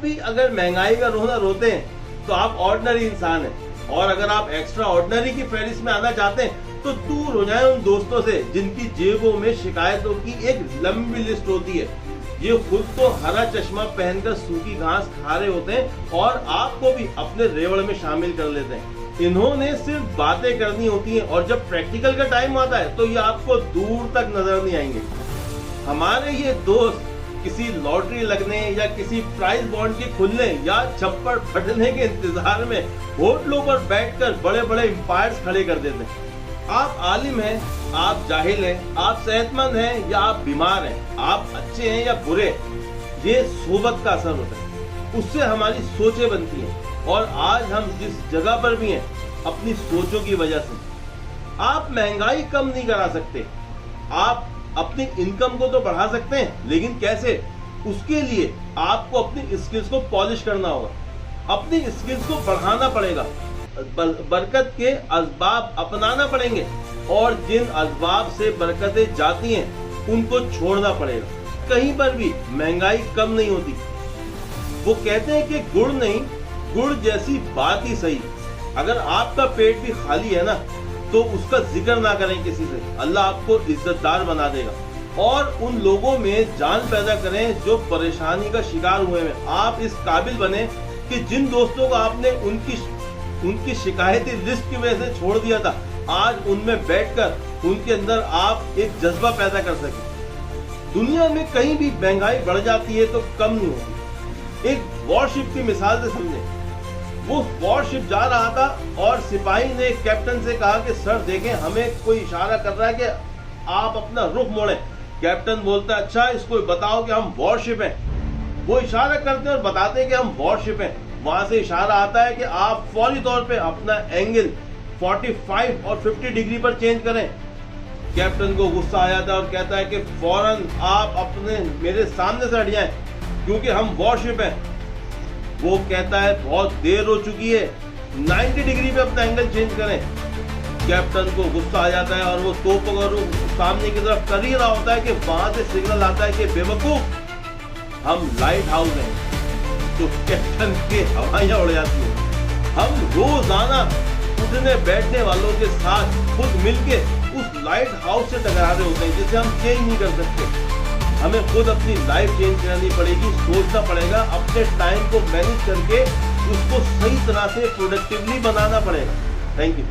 भी अगर महंगाई का रोना रोते हैं तो आप ऑर्डिनरी इंसान हैं, और अगर आप एक्स्ट्रा ऑर्डिनरी की फहरिस्त में आना चाहते हैं तो दूर हो जाएं उन दोस्तों से जिनकी जेबों में शिकायतों की एक लंबी लिस्ट होती है। ये खुद तो हरा चश्मा पहनकर सूखी घास खा रहे होते हैं और आपको भी अपने रेवड़ में शामिल कर लेते हैं। इन्होंने सिर्फ बातें करनी होती हैं और जब प्रैक्टिकल का टाइम आता है तो ये आपको दूर तक नजर नहीं आएंगे। हमारे ये दोस्त किसी लॉटरी लगने या किसी प्राइज बॉन्ड के खुलने या छप्पर फटने के इंतजार में होटलों पर बैठकर बड़े बड़े एम्पायर्स खड़े कर देते हैं। आप आलिम हैं, आप जाहिल हैं, आप सेहतमंद हैं या आप बीमार हैं, आप अच्छे हैं या बुरे, ये सोबत का असर होता है, उससे हमारी सोचें बनती हैं। और आज हम जिस जगह पर भी हैं अपनी सोचों की वजह से। आप महंगाई कम नहीं करा सकते, आप अपनी इनकम को तो बढ़ा सकते हैं, लेकिन कैसे? उसके लिए आपको अपनी स्किल्स को पॉलिश करना होगा, अपनी स्किल्स को बढ़ाना पड़ेगा, बरकत के असबाब अपनाना पड़ेंगे, और जिन असबाब से बरकतें जाती हैं उनको छोड़ना पड़ेगा। कहीं पर भी महंगाई कम नहीं होती। वो कहते हैं कि गुड़ नहीं, गुड़ जैसी बात ही सही। अगर आपका पेट भी खाली है ना तो उसका जिक्र ना करें किसी से, अल्लाह आपको इज्जतदार बना देगा। और उन लोगों में जान पैदा करें जो परेशानी का शिकार हुए हैं। आप इस काबिल बने कि जिन दोस्तों को आपने उनकी शिकायती लिस्ट की वजह से छोड़ दिया था, आज उनमें बैठकर उनके अंदर आप एक जज्बा पैदा कर सके। दुनिया में कहीं भी महंगाई बढ़ जाती है तो कम नहीं होती। एक वॉरशिप की मिसाल से समझें। वो वॉरशिप जा रहा था और सिपाही ने कैप्टन से कहा कि सर देखें, हमें कोई इशारा कर रहा है कि आप अपना रुख मोड़ें। कैप्टन बोलता है अच्छा इसको बताओ कि हम वॉरशिप हैं। वो इशारा करते हैं और बताते हैं कि हम वॉरशिप हैं। वहां से इशारा आता है कि आप फौरी तौर पे अपना एंगल 45 और 50 डिग्री पर चेंज करें। कैप्टन को गुस्सा आ जाता है और कहता है कि फौरन आप अपने मेरे सामने से हट जाएं क्योंकि हम वॉरशिप हैं। वो कहता है बहुत देर हो चुकी है, 90 डिग्री पे अपना एंगल चेंज करें। कैप्टन को गुस्सा आ जाता है और वो तोप अगर सामने की तरफ कर ही रहा होता है कि वहां से सिग्नल आता है कि बेवकूफ हम लाइट हाउस हैं। तो कैप्टन की हवाइयां उड़ जाती है। हम रोजाना उठने बैठने वालों के साथ खुद मिलके उस लाइट हाउस से टकरा रहे होते हैं जिसे हम चेंज नहीं कर सकते। हमें खुद अपनी लाइफ चेंज करनी पड़ेगी, सोचना पड़ेगा, अपने टाइम को मैनेज करके उसको सही तरह से प्रोडक्टिवली बनाना पड़ेगा। Thank you.